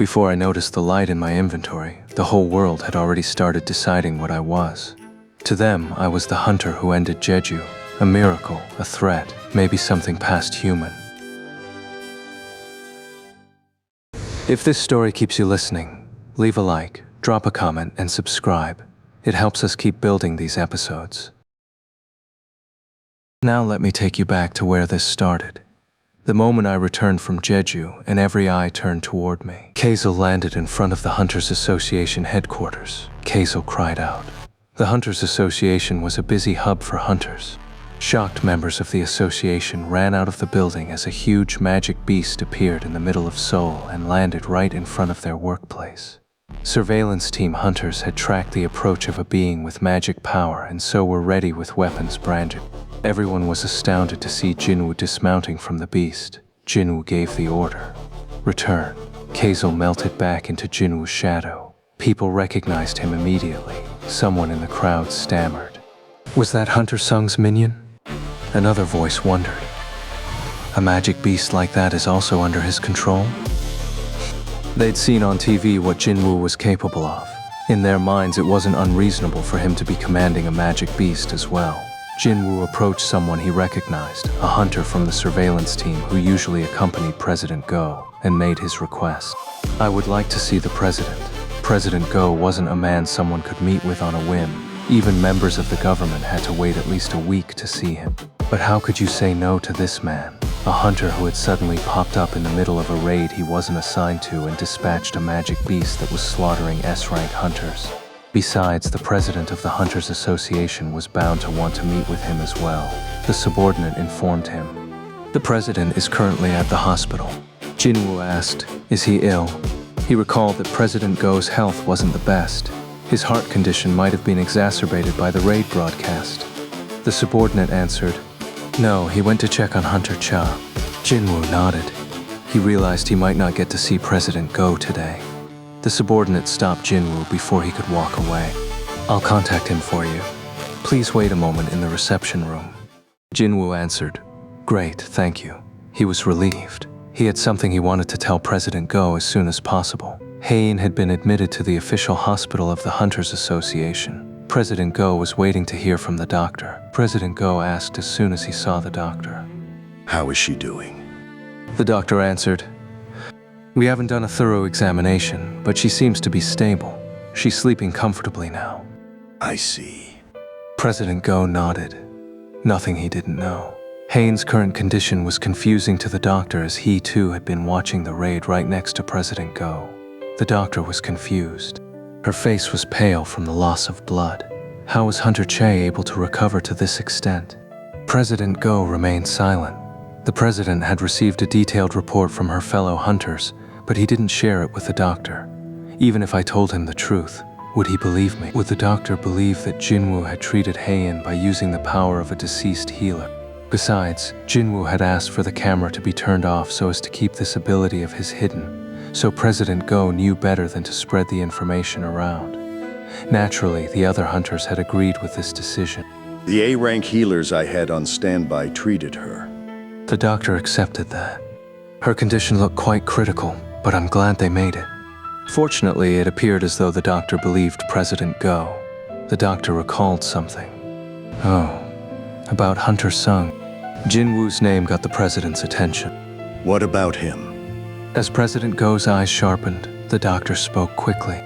Before I noticed the light in my inventory, the whole world had already started deciding what I was. To them, I was the hunter who ended Jeju, a miracle, a threat, maybe something past human. If this story keeps you listening, leave a like, drop a comment, and subscribe. It helps us keep building these episodes. Now let me take you back to where this started. The moment I returned from Jeju and every eye turned toward me, Kaisel landed in front of the Hunters Association headquarters. Kaisel cried out. The Hunters Association was a busy hub for hunters. Shocked members of the association ran out of the building as a huge magic beast appeared in the middle of Seoul and landed right in front of their workplace. Surveillance team hunters had tracked the approach of a being with magic power and so were ready with weapons branded. Everyone was astounded to see Jinwoo dismounting from the beast. Jinwoo gave the order. Return. Kaisel melted back into Jinwoo's shadow. People recognized him immediately. Someone in the crowd stammered. Was that Hunter Sung's minion? Another voice wondered. A magic beast like that is also under his control? They'd seen on TV what Jinwoo was capable of. In their minds, it wasn't unreasonable for him to be commanding a magic beast as well. Jinwoo approached someone he recognized, a hunter from the surveillance team who usually accompanied President Go, and made his request. I would like to see the president. President Go wasn't a man someone could meet with on a whim. Even members of the government had to wait at least a week to see him. But how could you say no to this man? A hunter who had suddenly popped up in the middle of a raid he wasn't assigned to and dispatched a magic beast that was slaughtering S-rank hunters. Besides, the president of the Hunters Association was bound to want to meet with him as well. The subordinate informed him. The president is currently at the hospital. Jinwoo asked, is he ill? He recalled that President Go's health wasn't the best. His heart condition might have been exacerbated by the raid broadcast. The subordinate answered, no, he went to check on Hunter Cha. Jinwoo nodded. He realized he might not get to see President Go today. The subordinate stopped Jinwoo before he could walk away. I'll contact him for you. Please wait a moment in the reception room. Jinwoo answered, great, thank you. He was relieved. He had something he wanted to tell President Go as soon as possible. Haein had been admitted to the official hospital of the Hunters Association. President Go was waiting to hear from the doctor. President Go asked as soon as he saw the doctor. How is she doing? The doctor answered, we haven't done a thorough examination, but she seems to be stable. She's sleeping comfortably now. I see. President Go nodded. Nothing he didn't know. Haein's current condition was confusing to the doctor as he too had been watching the raid right next to President Go. The doctor was confused. Her face was pale from the loss of blood. How was Hunter Che able to recover to this extent? President Go remained silent. The president had received a detailed report from her fellow hunters, but he didn't share it with the doctor. Even if I told him the truth, would he believe me? Would the doctor believe that Jinwoo had treated Haein by using the power of a deceased healer? Besides, Jinwoo had asked for the camera to be turned off so as to keep this ability of his hidden, so President Go knew better than to spread the information around. Naturally, the other hunters had agreed with this decision. The A-rank healers I had on standby treated her. The doctor accepted that. Her condition looked quite critical, but I'm glad they made it. Fortunately, it appeared as though the doctor believed President Go. The doctor recalled something. Oh, about Hunter Sung. Jinwoo's name got the president's attention. What about him? As President Go's eyes sharpened, the doctor spoke quickly.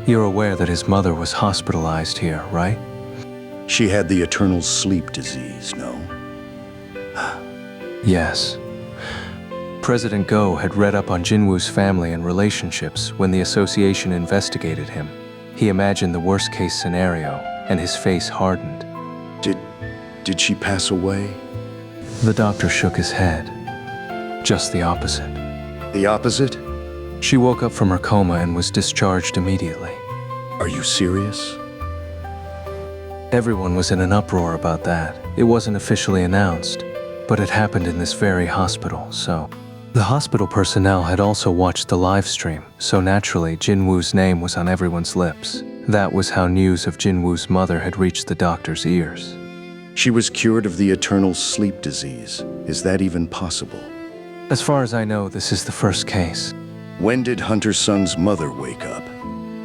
You're aware that his mother was hospitalized here, right? She had the eternal sleep disease, no? Yes. President Go had read up on Jinwoo's family and relationships when the association investigated him. He imagined the worst-case scenario, and his face hardened. Did she pass away? The doctor shook his head. Just the opposite. The opposite? She woke up from her coma and was discharged immediately. Are you serious? Everyone was in an uproar about that. It wasn't officially announced, but it happened in this very hospital, so... The hospital personnel had also watched the live stream, so naturally Jinwoo's name was on everyone's lips. That was how news of Jinwoo's mother had reached the doctor's ears. She was cured of the eternal sleep disease. Is that even possible? As far as I know, this is the first case. When did Hunter Sung's mother wake up?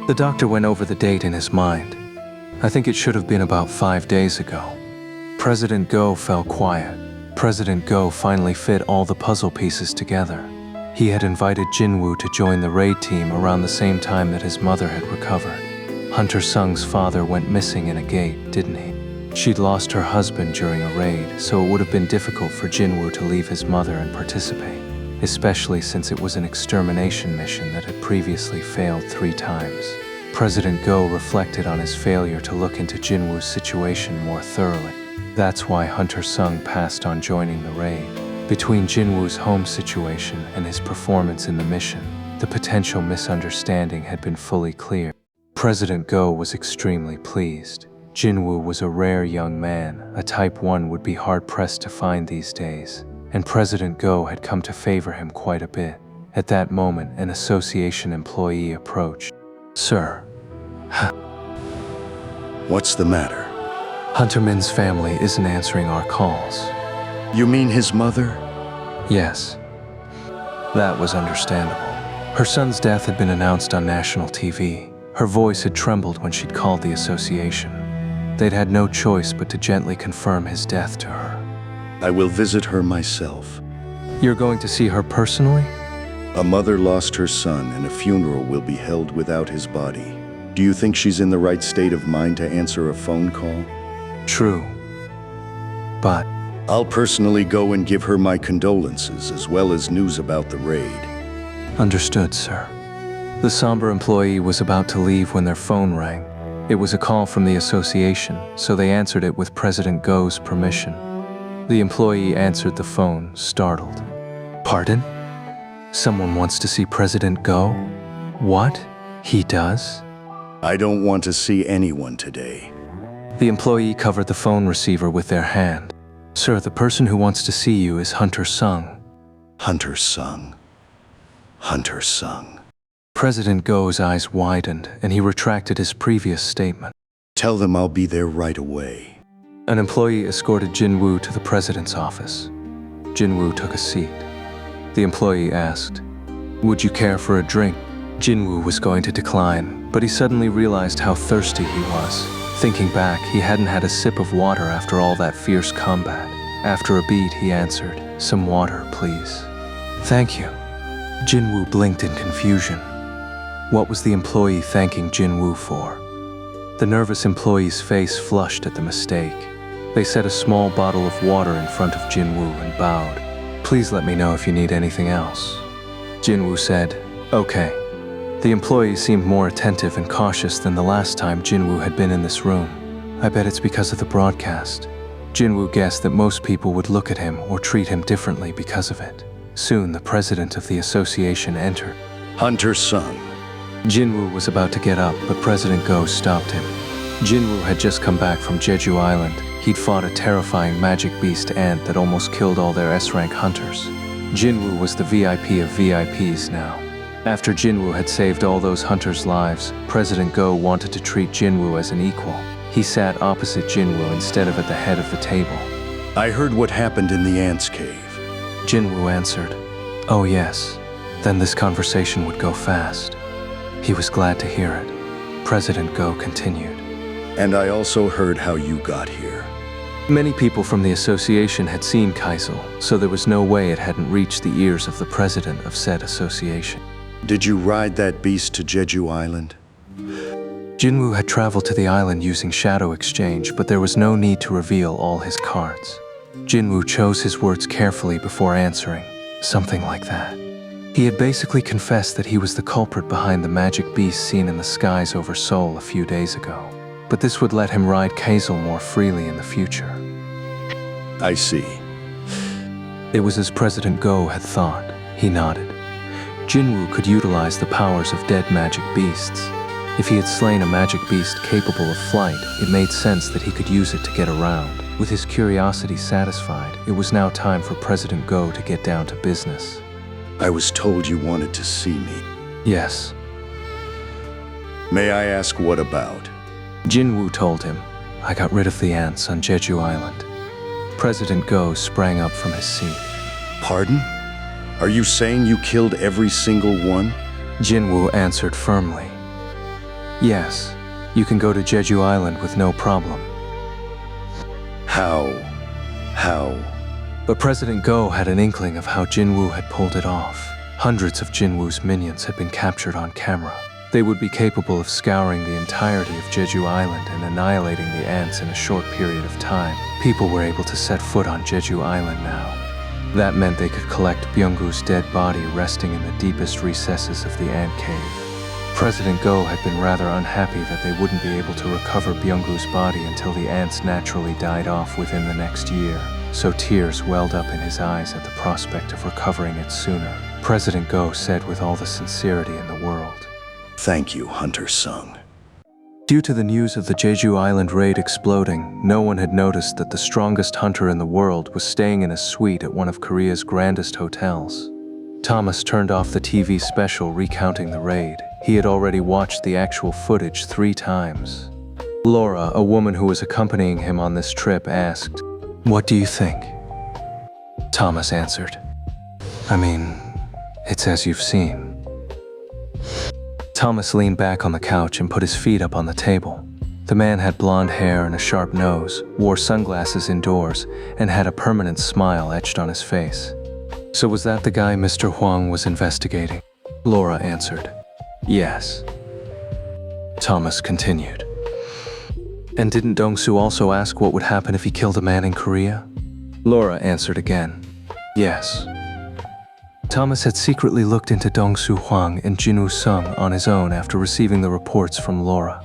The doctor went over the date in his mind. I think it should have been about 5 days ago. President Go fell quiet. President Go finally fit all the puzzle pieces together. He had invited Jinwoo to join the raid team around the same time that his mother had recovered. Hunter Sung's father went missing in a gate, didn't he? She'd lost her husband during a raid, so it would have been difficult for Jinwoo to leave his mother and participate, especially since it was an extermination mission that had previously failed 3 times. President Go reflected on his failure to look into Jinwoo's situation more thoroughly. That's why Hunter Sung passed on joining the raid. Between Jinwoo's home situation and his performance in the mission, the potential misunderstanding had been fully cleared. President Go was extremely pleased. Jinwoo was a rare young man, a Type 1 would be hard-pressed to find these days, and President Go had come to favor him quite a bit. At that moment, an association employee approached. "Sir." What's the matter? Hunter Min's family isn't answering our calls. You mean his mother? Yes. That was understandable. Her son's death had been announced on national TV. Her voice had trembled when she'd called the association. They'd had no choice but to gently confirm his death to her. I will visit her myself. You're going to see her personally? A mother lost her son, and a funeral will be held without his body. Do you think she's in the right state of mind to answer a phone call? True. But I'll personally go and give her my condolences, as well as news about the raid. understood, sir. The somber employee was about to leave when their phone rang. It was a call from the association, so they answered it with President Go's permission. The employee answered the phone, startled. Pardon? Someone wants to see President Go? What? He does? I don't want to see anyone today. The employee covered the phone receiver with their hand. Sir, the person who wants to see you is Hunter Sung. Hunter Sung. Hunter Sung. President Go's eyes widened, and he retracted his previous statement. Tell them I'll be there right away. An employee escorted Jinwoo to the president's office. Jinwoo took a seat. The employee asked, "Would you care for a drink?" Jinwoo was going to decline, but he suddenly realized how thirsty he was. Thinking back, he hadn't had a sip of water after all that fierce combat. After a beat, he answered, "Some water, please." "Thank you." Jinwoo blinked in confusion. What was the employee thanking Jinwoo for? The nervous employee's face flushed at the mistake. They set a small bottle of water in front of Jinwoo and bowed. "Please let me know if you need anything else." Jinwoo said, "Okay." The employee seemed more attentive and cautious than the last time Jinwoo had been in this room. I bet it's because of the broadcast. Jinwoo guessed that most people would look at him or treat him differently because of it. Soon, the president of the association entered. Hunter Sung. Jinwoo was about to get up, but President Go stopped him. Jinwoo had just come back from Jeju Island. He'd fought a terrifying magic beast ant that almost killed all their S-rank hunters. Jinwoo was the VIP of VIPs now. After Jinwoo had saved all those hunters' lives, President Go wanted to treat Jinwoo as an equal. He sat opposite Jinwoo instead of at the head of the table. I heard what happened in the ants' cave. Jinwoo answered, "Oh yes." Then this conversation would go fast. He was glad to hear it. President Go continued. And I also heard how you got here. Many people from the association had seen Kaisel, so there was no way it hadn't reached the ears of the president of said association. Did you ride that beast to Jeju Island? Jinwoo had traveled to the island using shadow exchange, but there was no need to reveal all his cards. Jinwoo chose his words carefully before answering, something like that. He had basically confessed that he was the culprit behind the magic beast seen in the skies over Seoul a few days ago. But this would let him ride Kaisel more freely in the future. I see. It was as President Go had thought. He nodded. Jinwoo could utilize the powers of dead magic beasts. If he had slain a magic beast capable of flight, it made sense that he could use it to get around. With his curiosity satisfied, it was now time for President Go to get down to business. I was told you wanted to see me. Yes. May I ask what about? Jinwoo told him, "I got rid of the ants on Jeju Island." President Go sprang up from his seat. Pardon? Are you saying you killed every single one? Jinwoo answered firmly. Yes, you can go to Jeju Island with no problem. How? But President Go had an inkling of how Jinwoo had pulled it off. Hundreds of Jinwoo's minions had been captured on camera. They would be capable of scouring the entirety of Jeju Island and annihilating the ants in a short period of time. People were able to set foot on Jeju Island now. That meant they could collect Byunggu's dead body resting in the deepest recesses of the ant cave. President Go had been rather unhappy that they wouldn't be able to recover Byunggu's body until the ants naturally died off within the next year, so tears welled up in his eyes at the prospect of recovering it sooner. President Go said with all the sincerity in the world, Thank you, Hunter Sung. Due to the news of the Jeju Island raid exploding, no one had noticed that the strongest hunter in the world was staying in a suite at one of Korea's grandest hotels. Thomas turned off the TV special recounting the raid. He had already watched the actual footage 3 times. Laura, a woman who was accompanying him on this trip, asked, "What do you think?" Thomas answered, "I mean, it's as you've seen." Thomas leaned back on the couch and put his feet up on the table. The man had blonde hair and a sharp nose, wore sunglasses indoors, and had a permanent smile etched on his face. "So was that the guy Mr. Huang was investigating?" Laura answered, "Yes." Thomas continued, "And didn't Dong-soo also ask what would happen if he killed a man in Korea?" Laura answered again, "Yes." Thomas had secretly looked into Dong-soo Huang and Jinwoo Sung on his own after receiving the reports from Laura.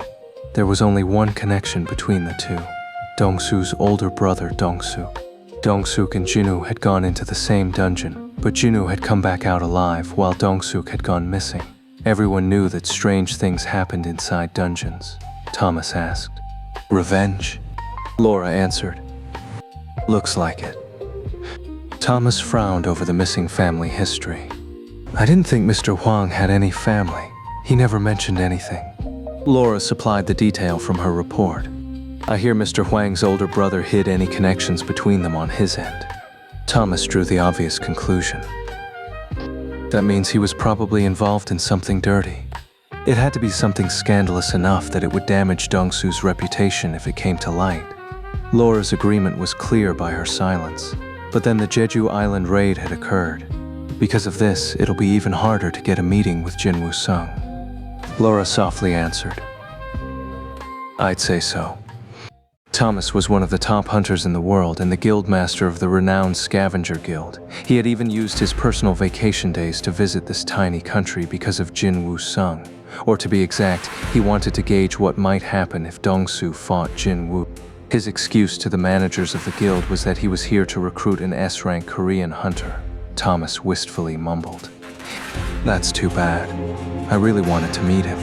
There was only one connection between the two: Dong-soo's older brother Dong-soo. Dong-suk and Jinwoo had gone into the same dungeon, but Jinwoo had come back out alive while Dong-suk had gone missing. Everyone knew that strange things happened inside dungeons. Thomas asked, "Revenge?" Laura answered, "Looks like it." Thomas frowned over the missing family history. "I didn't think Mr. Huang had any family. He never mentioned anything." Laura supplied the detail from her report. "I hear Mr. Huang's older brother hid any connections between them on his end." Thomas drew the obvious conclusion. "That means he was probably involved in something dirty. It had to be something scandalous enough that it would damage Dong-soo's reputation if it came to light." Laura's agreement was clear by her silence. But then the Jeju Island raid had occurred. Because of this, it'll be even harder to get a meeting with Jinwoo Sung. Laura softly answered, "I'd say so." Thomas was one of the top hunters in the world and the guild master of the renowned Scavenger Guild. He had even used his personal vacation days to visit this tiny country because of Jinwoo Sung. Or to be exact, he wanted to gauge what might happen if Dong-soo fought Jinwoo. His excuse to the managers of the guild was that he was here to recruit an S-rank Korean hunter. Thomas wistfully mumbled, "That's too bad. I really wanted to meet him."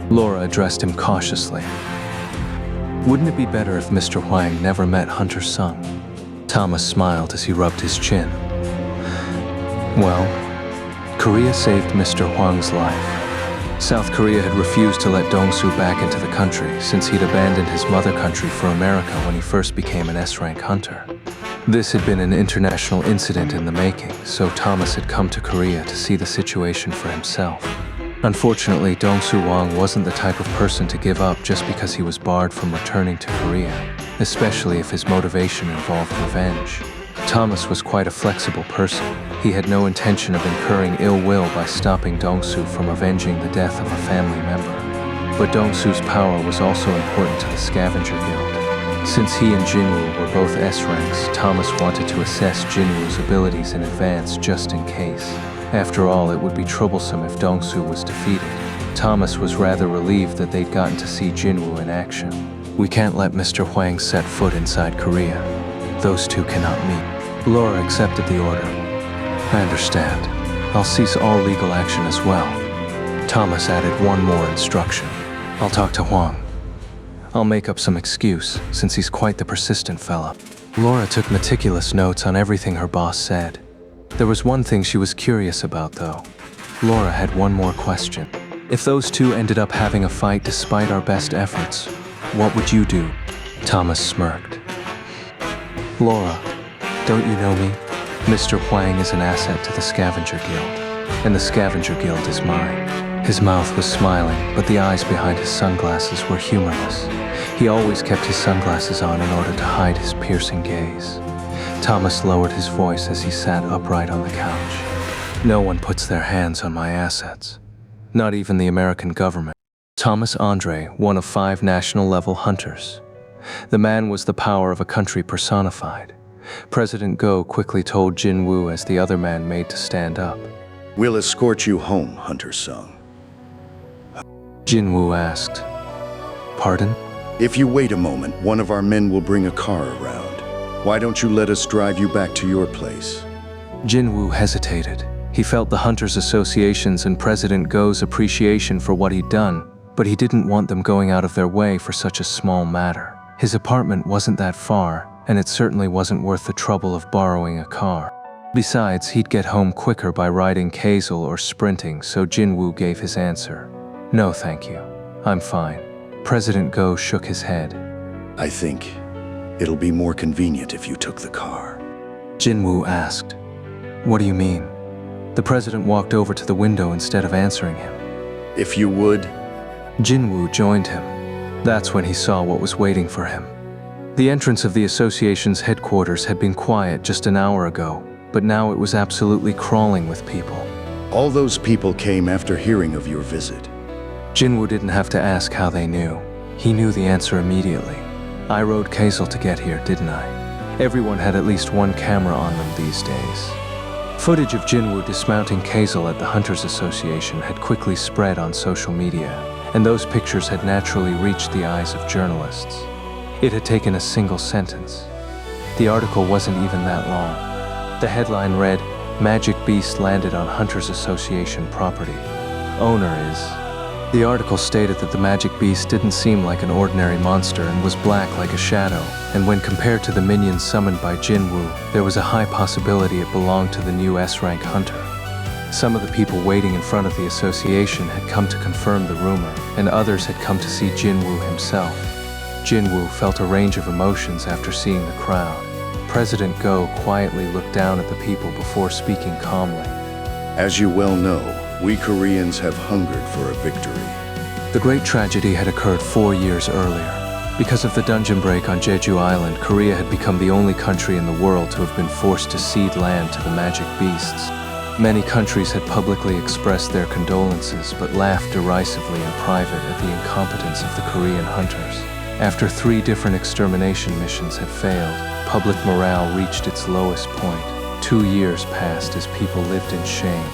Laura addressed him cautiously. "Wouldn't it be better if Mr. Huang never met Hunter Sung?" Thomas smiled as he rubbed his chin. "Well, Korea saved Mr. Huang's life. South Korea had refused to let Dong-soo back into the country since he'd abandoned his mother country for America when he first became an S-rank hunter. This had been an international incident in the making, so Thomas had come to Korea to see the situation for himself. Unfortunately, Dong-soo Huang wasn't the type of person to give up just because he was barred from returning to Korea, especially if his motivation involved revenge. Thomas was quite a flexible person. He had no intention of incurring ill will by stopping Dong-soo from avenging the death of a family member. But Dong-soo's power was also important to the Scavenger Guild. Since he and Jinwoo were both S-ranks, Thomas wanted to assess Jinwoo's abilities in advance just in case. After all, it would be troublesome if Dong-soo was defeated. Thomas was rather relieved that they'd gotten to see Jinwoo in action. "We can't let Mr. Huang set foot inside Korea. Those two cannot meet." Laura accepted the order. "I understand. I'll cease all legal action as well." Thomas added one more instruction. "I'll talk to Huang. I'll make up some excuse, since he's quite the persistent fella." Laura took meticulous notes on everything her boss said. There was one thing she was curious about, though. Laura had one more question. "If those two ended up having a fight despite our best efforts, what would you do?" Thomas smirked. "Laura, don't you know me? Mr. Huang is an asset to the Scavenger Guild, and the Scavenger Guild is mine. His mouth was smiling, but the eyes behind his sunglasses were humorless. He always kept his sunglasses on in order to hide his piercing gaze. Thomas lowered his voice as he sat upright on the couch. No one puts their hands on my assets. Not even the American government. Thomas Andre, one of 5 national-level hunters. The man was the power of a country personified. President Go quickly told Jinwoo as the other man made to stand up. We'll escort you home, Hunter Sung. Jinwoo asked, "Pardon?" If you wait a moment, one of our men will bring a car around. Why don't you let us drive you back to your place? Jinwoo hesitated. He felt the Hunters Association's and President Go's appreciation for what he'd done, but he didn't want them going out of their way for such a small matter. His apartment wasn't that far, and it certainly wasn't worth the trouble of borrowing a car. Besides, he'd get home quicker by riding Kaisel or sprinting, so Jinwoo gave his answer. "No, thank you. I'm fine." President Go shook his head. I think it'll be more convenient if you took the car. Jinwoo asked, "What do you mean?" The president walked over to the window instead of answering him. If you would. Jinwoo joined him. That's when he saw what was waiting for him. The entrance of the association's headquarters had been quiet just an hour ago, but now it was absolutely crawling with people. All those people came after hearing of your visit. Jinwoo didn't have to ask how they knew. He knew the answer immediately. I rode Kaisel to get here, didn't I? Everyone had at least one camera on them these days. Footage of Jinwoo dismounting Kaisel at the Hunters Association had quickly spread on social media, and those pictures had naturally reached the eyes of journalists. It had taken a single sentence. The article wasn't even that long. The headline read, "Magic Beast landed on Hunters Association property. Owner is..." The article stated that the magic beast didn't seem like an ordinary monster and was black like a shadow, and when compared to the minions summoned by Jinwoo, there was a high possibility it belonged to the new S-rank hunter. Some of the people waiting in front of the association had come to confirm the rumor, and others had come to see Jinwoo himself. Jinwoo felt a range of emotions after seeing the crowd. President Go quietly looked down at the people before speaking calmly. As you well know, we Koreans have hungered for a victory. The great tragedy had occurred 4 years earlier. Because of the dungeon break on Jeju Island, Korea had become the only country in the world to have been forced to cede land to the magic beasts. Many countries had publicly expressed their condolences but laughed derisively in private at the incompetence of the Korean hunters. After 3 different extermination missions had failed, public morale reached its lowest point. 2 years passed as people lived in shame.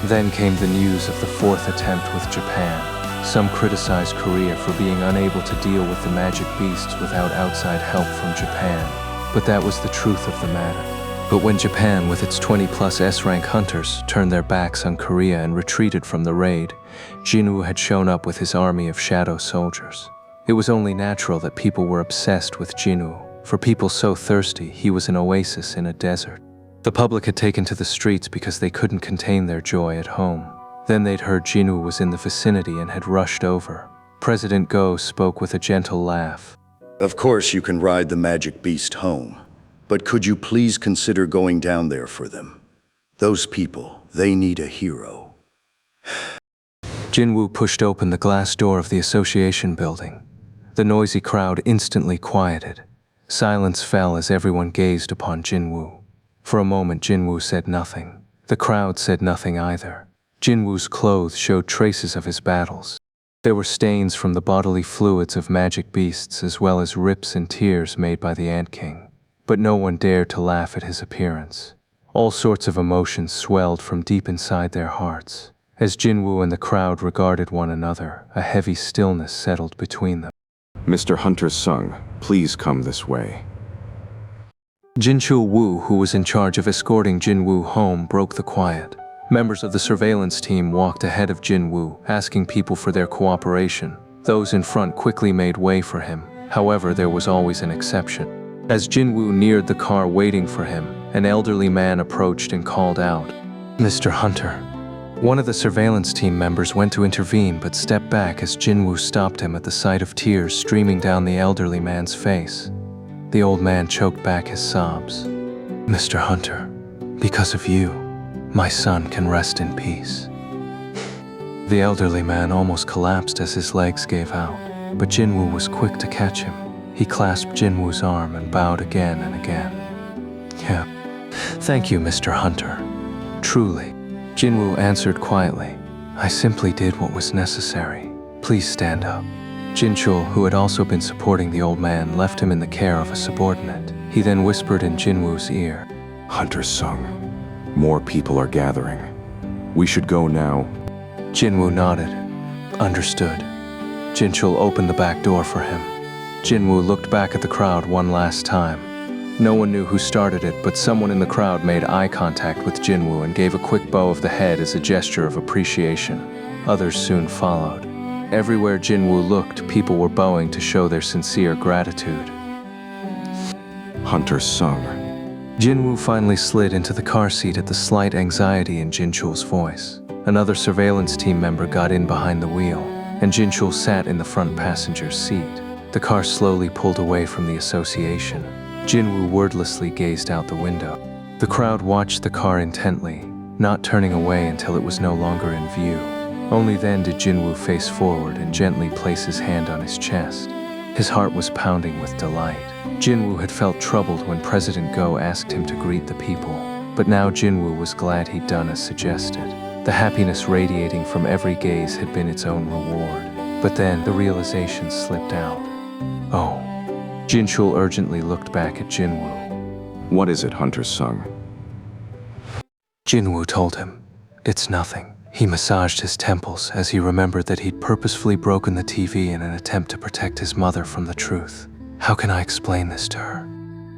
Then came the news of the 4th attempt with Japan. Some criticized Korea for being unable to deal with the magic beasts without outside help from Japan. But that was the truth of the matter. But when Japan, with its 20-plus S-rank hunters, turned their backs on Korea and retreated from the raid, Jinwoo had shown up with his army of shadow soldiers. It was only natural that people were obsessed with Jinwoo. For people so thirsty, he was an oasis in a desert. The public had taken to the streets because they couldn't contain their joy at home. Then they'd heard Jinwoo was in the vicinity and had rushed over. President Go spoke with a gentle laugh. Of course you can ride the magic beast home, but could you please consider going down there for them? Those people, they need a hero. Jinwoo pushed open the glass door of the association building. The noisy crowd instantly quieted. Silence fell as everyone gazed upon Jinwoo. For a moment, Jinwoo said nothing. The crowd said nothing either. Jinwoo's clothes showed traces of his battles. There were stains from the bodily fluids of magic beasts as well as rips and tears made by the Ant King. But no one dared to laugh at his appearance. All sorts of emotions swelled from deep inside their hearts. As Jinwoo and the crowd regarded one another, a heavy stillness settled between them. Mr. Hunter Sung, please come this way. Jinwoo, who was in charge of escorting Jinwoo home, broke the quiet. Members of the surveillance team walked ahead of Jinwoo, asking people for their cooperation. Those in front quickly made way for him. However, there was always an exception. As Jinwoo neared the car waiting for him, an elderly man approached and called out, "Mr. Hunter." One of the surveillance team members went to intervene but stepped back as Jinwoo stopped him at the sight of tears streaming down the elderly man's face. The old man choked back his sobs. "Mr. Hunter, because of you, my son can rest in peace." The elderly man almost collapsed as his legs gave out, but Jinwoo was quick to catch him. He clasped Jinwoo's arm and bowed again and again. Yeah, thank you, Mr. Hunter. Truly. Jinwoo answered quietly. I simply did what was necessary. Please stand up. Jinchul, who had also been supporting the old man, left him in the care of a subordinate. He then whispered in Jinwoo's ear. Hunter Sung, more people are gathering. We should go now. Jinwoo nodded. Understood. Jinchul opened the back door for him. Jinwoo looked back at the crowd one last time. No one knew who started it, but someone in the crowd made eye contact with Jinwoo and gave a quick bow of the head as a gesture of appreciation. Others soon followed. Everywhere Jinwoo looked, people were bowing to show their sincere gratitude. Hunter Sung. Jinwoo finally slid into the car seat at the slight anxiety in Jinchul's voice. Another surveillance team member got in behind the wheel, and Jinchul sat in the front passenger's seat. The car slowly pulled away from the association. Jinwoo wordlessly gazed out the window. The crowd watched the car intently, not turning away until it was no longer in view. Only then did Jinwoo face forward and gently place his hand on his chest. His heart was pounding with delight. Jinwoo had felt troubled when President Go asked him to greet the people, but now Jinwoo was glad he'd done as suggested. The happiness radiating from every gaze had been its own reward. But then the realization slipped out. Oh. Jinchul urgently looked back at Jinwoo. What is it, Hunter Sung? Jinwoo told him, it's nothing. He massaged his temples as he remembered that he'd purposefully broken the TV in an attempt to protect his mother from the truth. How can I explain this to her?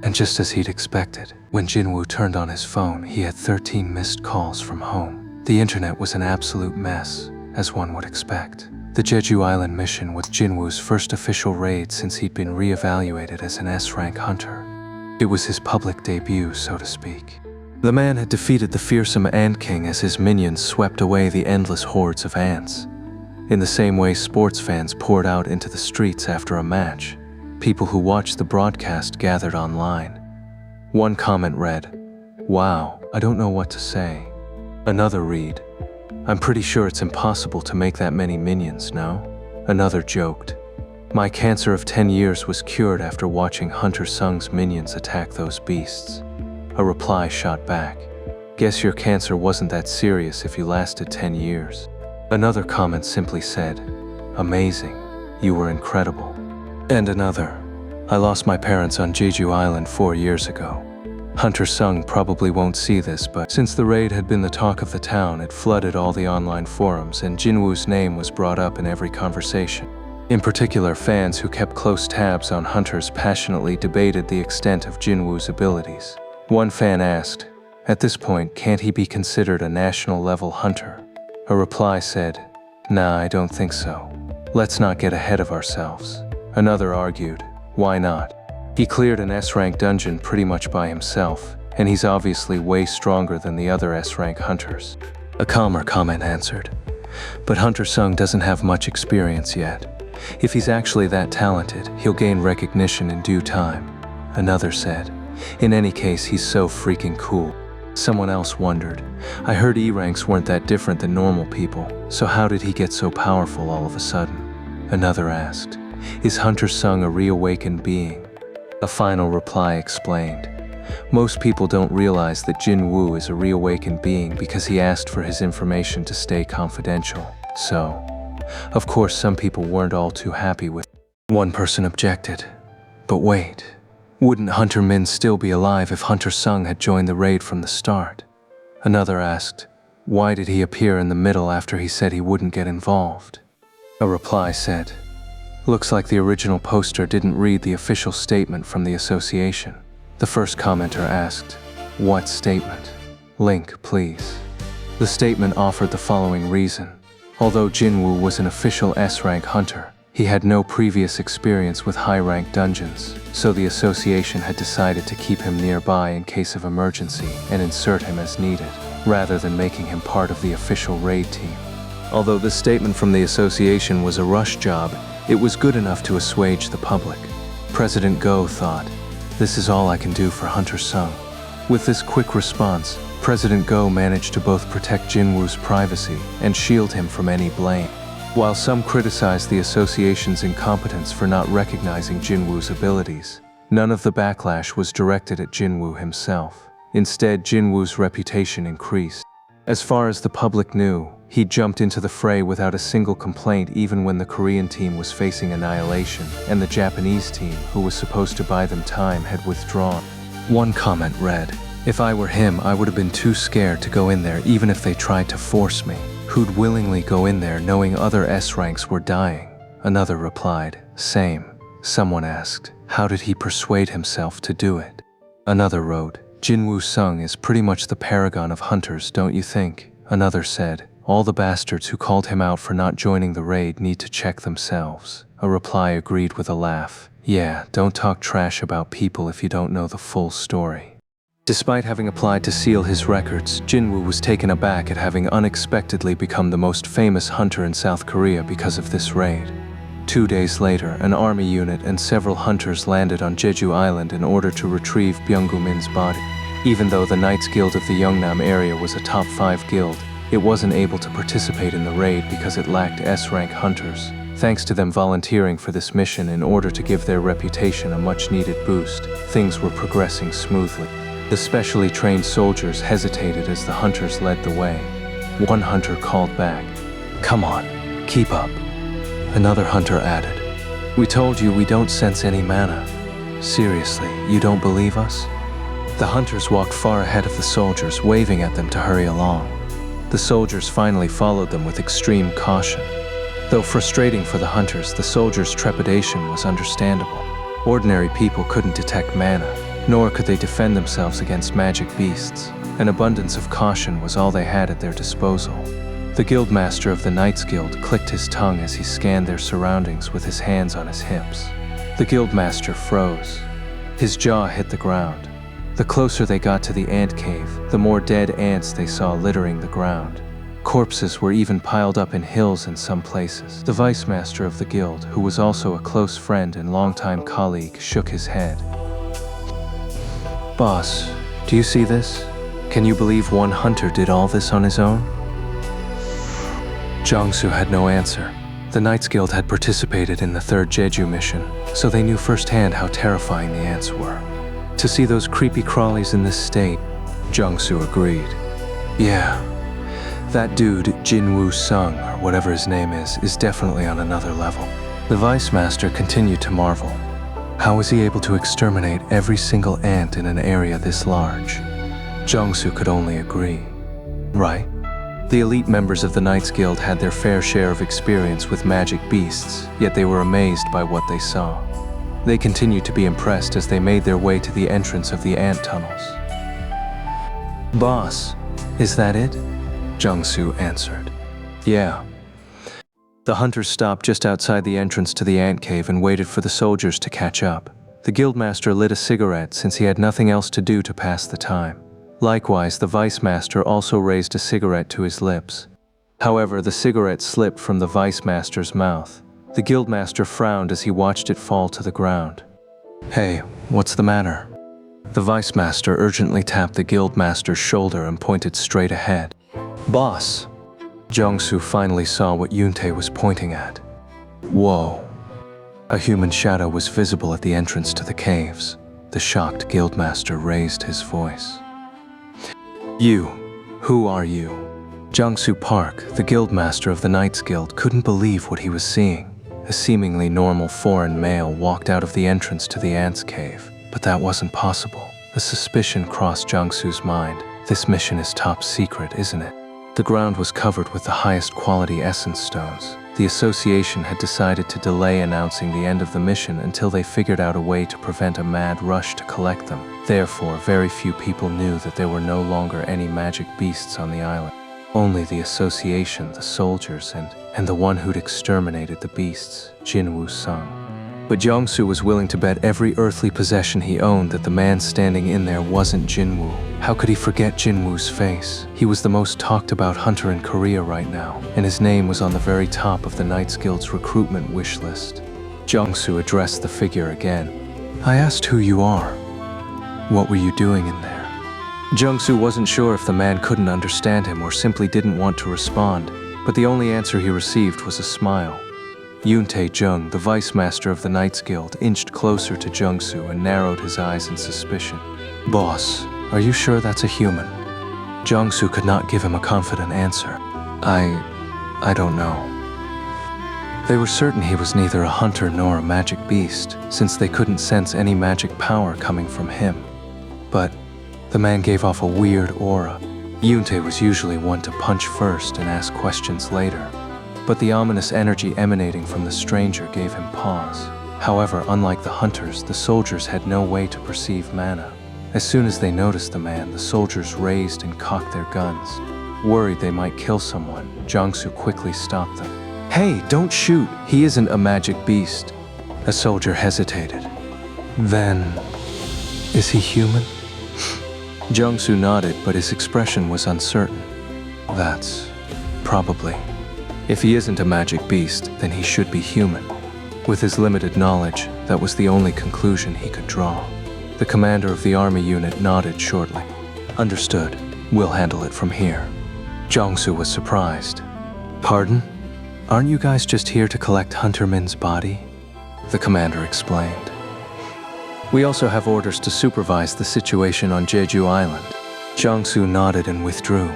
And just as he'd expected, when Jinwoo turned on his phone, he had 13 missed calls from home. The internet was an absolute mess, as one would expect. The Jeju Island mission was Jinwoo's first official raid since he'd been re-evaluated as an S-rank hunter. It was his public debut, so to speak. The man had defeated the fearsome Ant King as his minions swept away the endless hordes of ants. In the same way sports fans poured out into the streets after a match, people who watched the broadcast gathered online. One comment read, "Wow, I don't know what to say." Another read, "I'm pretty sure it's impossible to make that many minions, no?" Another joked, "My cancer of 10 years was cured after watching Hunter Sung's minions attack those beasts." A reply shot back, "Guess your cancer wasn't that serious if you lasted 10 years. Another comment simply said, "Amazing, you were incredible." And another, "I lost my parents on Jeju Island 4 years ago." Hunter Sung probably won't see this, but since the raid had been the talk of the town, it flooded all the online forums, and Jinwoo's name was brought up in every conversation. In particular, fans who kept close tabs on hunters passionately debated the extent of Jinwoo's abilities. One fan asked, "At this point, can't he be considered a national-level hunter?" A reply said, "Nah, I don't think so. Let's not get ahead of ourselves." Another argued, "Why not? He cleared an S-rank dungeon pretty much by himself, and he's obviously way stronger than the other S-rank hunters." A calmer comment answered, "But Hunter Sung doesn't have much experience yet. If he's actually that talented, he'll gain recognition in due time." Another said, "In any case, he's so freaking cool." Someone else wondered, "I heard E-ranks weren't that different than normal people, so how did he get so powerful all of a sudden?" Another asked, "Is Hunter Sung a reawakened being?" A final reply explained, "Most people don't realize that Jinwoo is a reawakened being because he asked for his information to stay confidential, so, of course, some people weren't all too happy with." One person objected, "But wait. Wouldn't Hunter Min still be alive if Hunter Sung had joined the raid from the start?" Another asked, "Why did he appear in the middle after he said he wouldn't get involved?" A reply said, "Looks like the original poster didn't read the official statement from the association." The first commenter asked, "What statement? Link, please." The statement offered the following reason. Although Jinwoo was an official S-rank hunter, he had no previous experience with high-rank dungeons, so the association had decided to keep him nearby in case of emergency and insert him as needed, rather than making him part of the official raid team. Although this statement from the association was a rush job, it was good enough to assuage the public. President Go thought, "This is all I can do for Hunter Sung." With this quick response, President Go managed to both protect Jinwoo's privacy and shield him from any blame. While some criticized the association's incompetence for not recognizing Jinwoo's abilities, none of the backlash was directed at Jinwoo himself. Instead, Jinwoo's reputation increased. As far as the public knew, he jumped into the fray without a single complaint even when the Korean team was facing annihilation and the Japanese team, who was supposed to buy them time, had withdrawn. One comment read, "If I were him, I would have been too scared to go in there even if they tried to force me. Who'd willingly go in there knowing other S ranks were dying?" Another replied, "Same." Someone asked, "How did he persuade himself to do it?" Another wrote, "Jinwoo Sung is pretty much the paragon of hunters, don't you think?" Another said, "All the bastards who called him out for not joining the raid need to check themselves." A reply agreed with a laugh, "Yeah, don't talk trash about people if you don't know the full story." Despite having applied to seal his records, Jinwoo was taken aback at having unexpectedly become the most famous hunter in South Korea because of this raid. 2 days later, an army unit and several hunters landed on Jeju Island in order to retrieve Byunggu Min's body. Even though the Knights Guild of the Yeongnam area was a top 5 guild, it wasn't able to participate in the raid because it lacked S-rank hunters. Thanks to them volunteering for this mission in order to give their reputation a much-needed boost, things were progressing smoothly. The specially trained soldiers hesitated as the hunters led the way. One hunter called back, "Come on, keep up." Another hunter added, "We told you we don't sense any mana. Seriously, you don't believe us?" The hunters walked far ahead of the soldiers, waving at them to hurry along. The soldiers finally followed them with extreme caution. Though frustrating for the hunters, the soldiers' trepidation was understandable. Ordinary people couldn't detect mana, nor could they defend themselves against magic beasts. An abundance of caution was all they had at their disposal. The guildmaster of the Knights Guild clicked his tongue as he scanned their surroundings with his hands on his hips. The guildmaster froze. His jaw hit the ground. The closer they got to the ant cave, the more dead ants they saw littering the ground. Corpses were even piled up in hills in some places. The vice master of the guild, who was also a close friend and longtime colleague, shook his head. "Boss, do you see this? Can you believe one hunter did all this on his own?" Jong-soo had no answer. The Knights Guild had participated in the 3rd Jeju mission, so they knew firsthand how terrifying the ants were. To see those creepy crawlies in this state, Jong-soo agreed. "Yeah, that dude, Jinwoo Sung, or whatever his name is definitely on another level." The Vice Master continued to marvel. How was he able to exterminate every single ant in an area this large? Jong-soo could only agree. Right. The elite members of the Knights Guild had their fair share of experience with magic beasts, yet they were amazed by what they saw. They continued to be impressed as they made their way to the entrance of the ant tunnels. "Boss, is that it?" Jong-soo answered. "Yeah." The hunters stopped just outside the entrance to the ant cave and waited for the soldiers to catch up. The guildmaster lit a cigarette since he had nothing else to do to pass the time. Likewise, the vice master also raised a cigarette to his lips. However, the cigarette slipped from the vice master's mouth. The guildmaster frowned as he watched it fall to the ground. "Hey, what's the matter?" The vice master urgently tapped the guildmaster's shoulder and pointed straight ahead. "Boss!" Jong-soo finally saw what Yoontae was pointing at. Whoa. A human shadow was visible at the entrance to the caves. The shocked guildmaster raised his voice. "You, who are you?" Jong-soo Park, the guildmaster of the Knights Guild, couldn't believe what he was seeing. A seemingly normal foreign male walked out of the entrance to the ants' cave, but that wasn't possible. The suspicion crossed Jong-soo's mind. This mission is top secret, isn't it? The ground was covered with the highest quality essence stones. The association had decided to delay announcing the end of the mission until they figured out a way to prevent a mad rush to collect them. Therefore, very few people knew that there were no longer any magic beasts on the island. Only the association, the soldiers, and the one who'd exterminated the beasts, Jinwoo Sung. But Jong-soo was willing to bet every earthly possession he owned that the man standing in there wasn't Jinwoo. How could he forget Jinwoo's face? He was the most talked about hunter in Korea right now, and his name was on the very top of the Knights Guild's recruitment wish list. Jong-soo addressed the figure again. "I asked who you are. What were you doing in there?" Jung-soo wasn't sure if the man couldn't understand him or simply didn't want to respond, but the only answer he received was a smile. Yoon-tae Jung, the vice master of the Knights Guild, inched closer to Jung-soo and narrowed his eyes in suspicion. "Boss, are you sure that's a human?" Jung-soo could not give him a confident answer. I don't know. They were certain he was neither a hunter nor a magic beast, since they couldn't sense any magic power coming from him. But the man gave off a weird aura. Yoon-tae was usually one to punch first and ask questions later, but the ominous energy emanating from the stranger gave him pause. However, unlike the hunters, the soldiers had no way to perceive mana. As soon as they noticed the man, the soldiers raised and cocked their guns. Worried they might kill someone, Jung-soo quickly stopped them. "Hey, don't shoot! He isn't a magic beast." A soldier hesitated. "Then, is he human?" Jung-soo nodded, but his expression was uncertain. "That's probably. If he isn't a magic beast, then he should be human." With his limited knowledge, that was the only conclusion he could draw. The commander of the army unit nodded shortly. "Understood. We'll handle it from here." Jung-soo was surprised. "Pardon? Aren't you guys just here to collect Hunter Min's body?" The commander explained. "We also have orders to supervise the situation on Jeju Island." Jung-soo nodded and withdrew.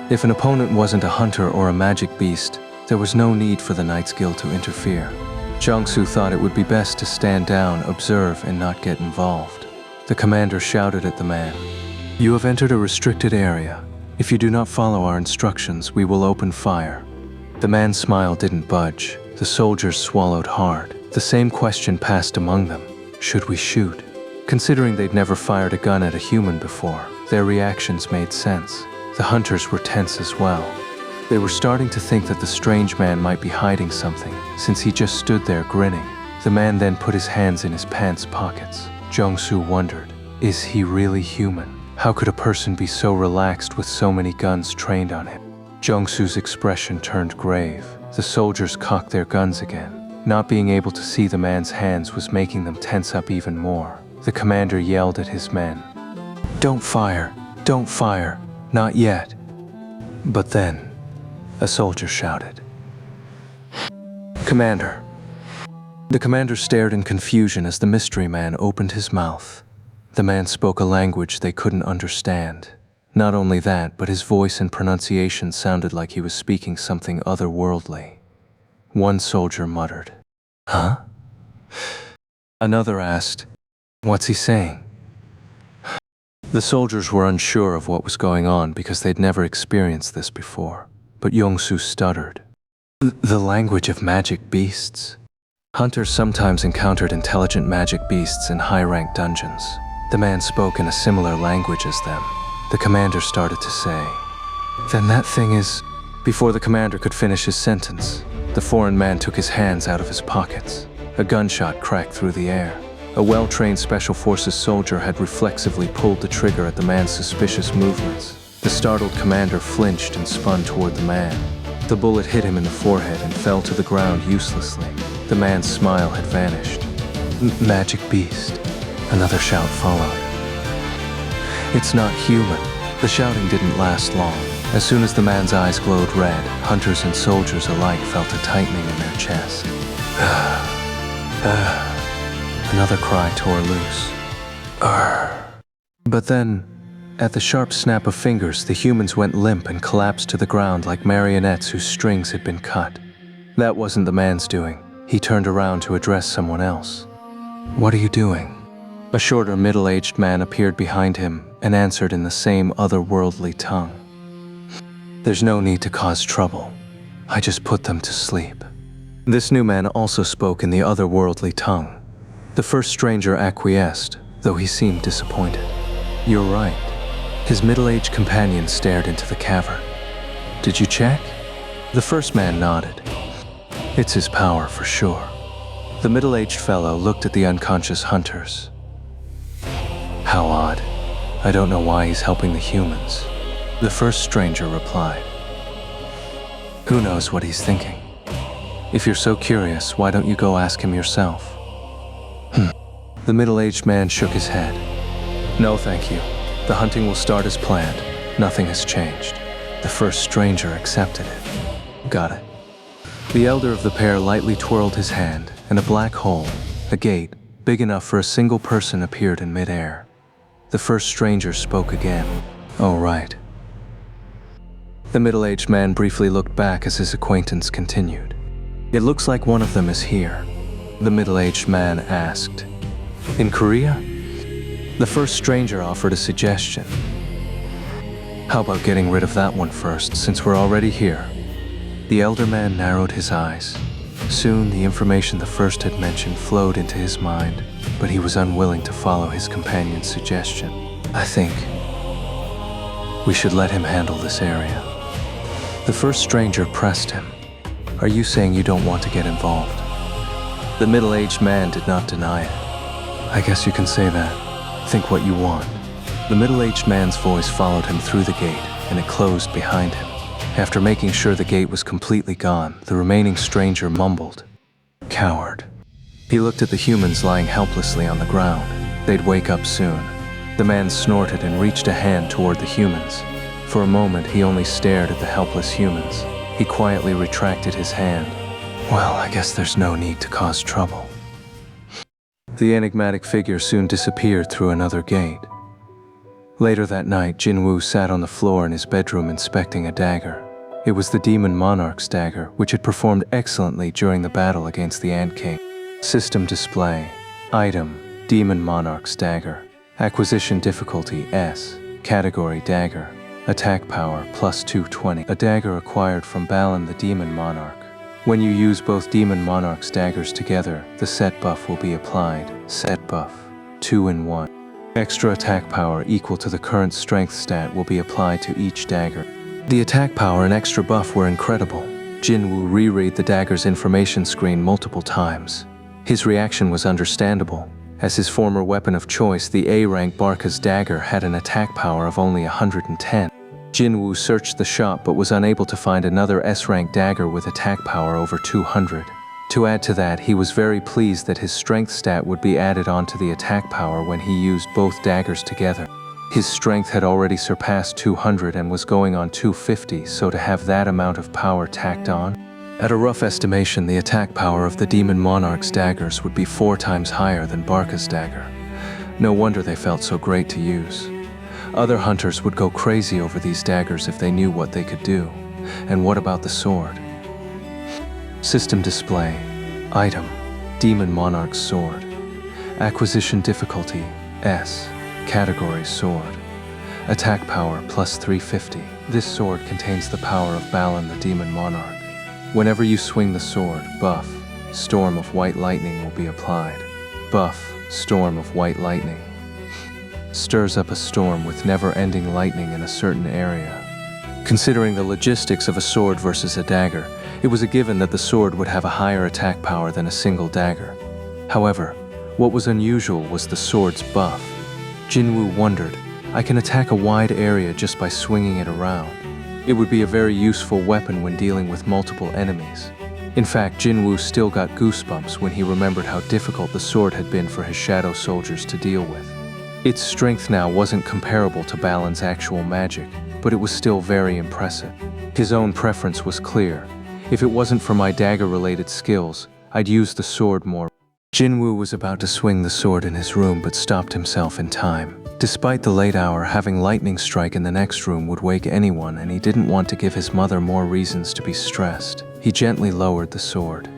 If an opponent wasn't a hunter or a magic beast, there was no need for the Knights Guild to interfere. Jung-soo thought it would be best to stand down, observe, and not get involved. The commander shouted at the man, "You have entered a restricted area. If you do not follow our instructions, we will open fire." The man's smile didn't budge. The soldiers swallowed hard. The same question passed among them. Should we shoot? Considering they'd never fired a gun at a human before, their reactions made sense. The hunters were tense as well. They were starting to think that the strange man might be hiding something, since he just stood there grinning. The man then put his hands in his pants pockets. Jung-soo wondered, is he really human? How could a person be so relaxed with so many guns trained on him? Jung-soo's expression turned grave. The soldiers cocked their guns again. Not being able to see the man's hands was making them tense up even more. The commander yelled at his men, "Don't fire! Don't fire! Not yet!" But then, a soldier shouted, "Commander!" The commander stared in confusion as the mystery man opened his mouth. The man spoke a language they couldn't understand. Not only that, but his voice and pronunciation sounded like he was speaking something otherworldly. One soldier muttered, "Huh?" Another asked, "What's he saying?" The soldiers were unsure of what was going on because they'd never experienced this before. But Jung-soo stuttered. "The language of magic beasts?" Hunters sometimes encountered intelligent magic beasts in high-ranked dungeons. The man spoke in a similar language as them. The commander started to say, "Then that thing is..." Before the commander could finish his sentence, the foreign man took his hands out of his pockets. A gunshot cracked through the air. A well-trained Special Forces soldier had reflexively pulled the trigger at the man's suspicious movements. The startled commander flinched and spun toward the man. The bullet hit him in the forehead and fell to the ground uselessly. The man's smile had vanished. "Magic beast." Another shout followed. "It's not human." The shouting didn't last long. As soon as the man's eyes glowed red, hunters and soldiers alike felt a tightening in their chest. Another cry tore loose. But then, at the sharp snap of fingers, the humans went limp and collapsed to the ground like marionettes whose strings had been cut. That wasn't the man's doing. He turned around to address someone else. "What are you doing?" A shorter, middle-aged man appeared behind him and answered in the same otherworldly tongue. "There's no need to cause trouble. I just put them to sleep." This new man also spoke in the otherworldly tongue. The first stranger acquiesced, though he seemed disappointed. "You're right." His middle-aged companion stared into the cavern. "Did you check?" The first man nodded. "It's his power for sure." The middle-aged fellow looked at the unconscious hunters. "How odd. I don't know why he's helping the humans." The first stranger replied, "Who knows what he's thinking? If you're so curious, why don't you go ask him yourself?" The middle-aged man shook his head. "No, thank you. The hunting will start as planned. Nothing has changed. The first stranger accepted it. Got it. The elder of the pair lightly twirled his hand, and a black hole, a gate, big enough for a single person, appeared in midair. The first stranger spoke again. "Oh, right." The middle-aged man briefly looked back as his acquaintance continued. "It looks like one of them is here." The middle-aged man asked, "In Korea?" The first stranger offered a suggestion. "How about getting rid of that one first, since we're already here?" The elder man narrowed his eyes. Soon, the information the first had mentioned flowed into his mind, but he was unwilling to follow his companion's suggestion. "I think we should let him handle this area." The first stranger pressed him. "Are you saying you don't want to get involved?" The middle-aged man did not deny it. "I guess you can say that. Think what you want." The middle-aged man's voice followed him through the gate, and it closed behind him. After making sure the gate was completely gone, the remaining stranger mumbled, "Coward." He looked at the humans lying helplessly on the ground. They'd wake up soon. The man snorted and reached a hand toward the humans. For a moment, he only stared at the helpless humans. He quietly retracted his hand. "Well, I guess there's no need to cause trouble." The enigmatic figure soon disappeared through another gate. Later that night, Jinwoo sat on the floor in his bedroom inspecting a dagger. It was the demon Monarch's dagger, which had performed excellently during the battle against the Ant King. System display. Item, Demon Monarch's dagger. Acquisition difficulty S. Category dagger. Attack power plus 220. A dagger acquired from Balin the Demon Monarch. When you use both Demon Monarch's daggers together, the set buff will be applied. Set buff. 2 in 1. Extra attack power equal to the current strength stat will be applied to each dagger. The attack power and extra buff were incredible. Jinwoo reread the dagger's information screen multiple times. His reaction was understandable. As his former weapon of choice, the A-rank Barca's dagger had an attack power of only 110. Jinwoo searched the shop but was unable to find another S-rank dagger with attack power over 200. To add to that, he was very pleased that his strength stat would be added onto the attack power when he used both daggers together. His strength had already surpassed 200 and was going on 250, so to have that amount of power tacked on? At a rough estimation, the attack power of the Demon Monarch's daggers would be 4 times higher than Barca's dagger. No wonder they felt so great to use. Other hunters would go crazy over these daggers if they knew what they could do. And what about the sword? System display. Item, Demon Monarch's sword. Acquisition difficulty S. Category sword. Attack power plus 350. This sword contains the power of Balin the Demon Monarch. Whenever you swing the sword, buff, Storm of White Lightning will be applied. Buff, Storm of White Lightning. Stirs up a storm with never-ending lightning in a certain area. Considering the logistics of a sword versus a dagger, it was a given that the sword would have a higher attack power than a single dagger. However, what was unusual was the sword's buff. Jinwoo wondered, I can attack a wide area just by swinging it around. It would be a very useful weapon when dealing with multiple enemies. In fact, Jinwoo still got goosebumps when he remembered how difficult the sword had been for his shadow soldiers to deal with. Its strength now wasn't comparable to Balin's actual magic, but it was still very impressive. His own preference was clear. If it wasn't for my dagger-related skills, I'd use the sword more. Jinwoo was about to swing the sword in his room but stopped himself in time. Despite the late hour, having lightning strike in the next room would wake anyone, and he didn't want to give his mother more reasons to be stressed. He gently lowered the sword.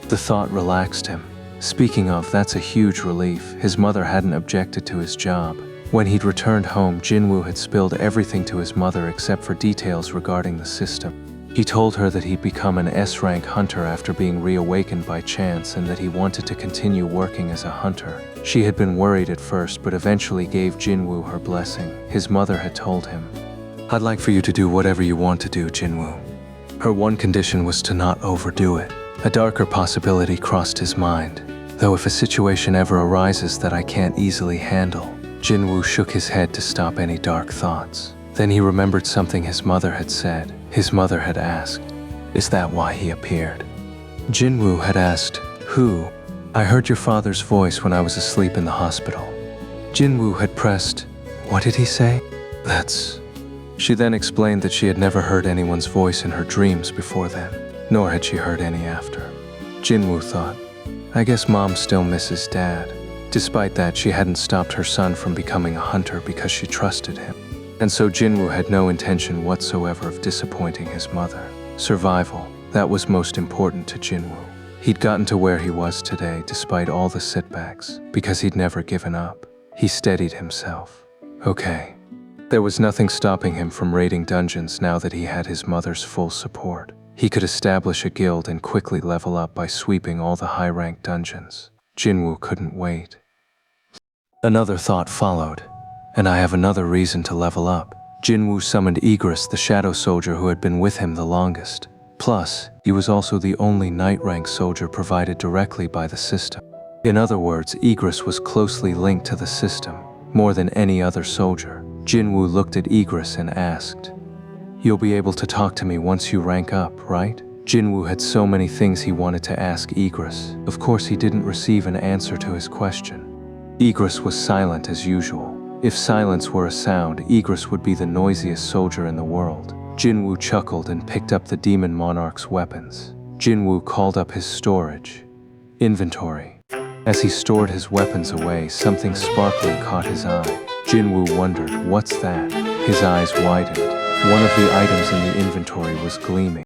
The thought relaxed him. Speaking of, that's a huge relief. His mother hadn't objected to his job. When he'd returned home, Jinwoo had spilled everything to his mother except for details regarding the system. He told her that he'd become an S-rank hunter after being reawakened by chance and that he wanted to continue working as a hunter. She had been worried at first, but eventually gave Jinwoo her blessing. His mother had told him, I'd like for you to do whatever you want to do, Jinwoo. Her one condition was to not overdo it. A darker possibility crossed his mind. Though if a situation ever arises that I can't easily handle, Jinwoo shook his head to stop any dark thoughts. Then he remembered something his mother had said. His mother had asked, is that why he appeared? Jinwoo had asked, who? I heard your father's voice when I was asleep in the hospital. Jinwoo had pressed, What did he say? That's... She then explained that she had never heard anyone's voice in her dreams before then, nor had she heard any after. Jinwoo thought, I guess Mom still misses Dad. Despite that, she hadn't stopped her son from becoming a hunter because she trusted him. And so Jinwoo had no intention whatsoever of disappointing his mother. Survival, that was most important to Jinwoo. He'd gotten to where he was today despite all the setbacks, because he'd never given up. He steadied himself. Okay. There was nothing stopping him from raiding dungeons now that he had his mother's full support. He could establish a guild and quickly level up by sweeping all the high-ranked dungeons. Jinwoo couldn't wait. Another thought followed, and I have another reason to level up. Jinwoo summoned Igris, the shadow soldier who had been with him the longest. Plus, he was also the only knight-rank soldier provided directly by the system. In other words, Igris was closely linked to the system, more than any other soldier. Jinwoo looked at Igris and asked, You'll be able to talk to me once you rank up, right? Jinwoo had so many things he wanted to ask Igris. Of course, he didn't receive an answer to his question. Igris was silent as usual. If silence were a sound, Igris would be the noisiest soldier in the world. Jinwoo chuckled and picked up the demon monarch's weapons. Jinwoo called up his storage. Inventory. As he stored his weapons away, something sparkling caught his eye. Jinwoo wondered, what's that? His eyes widened. One of the items in the inventory was gleaming.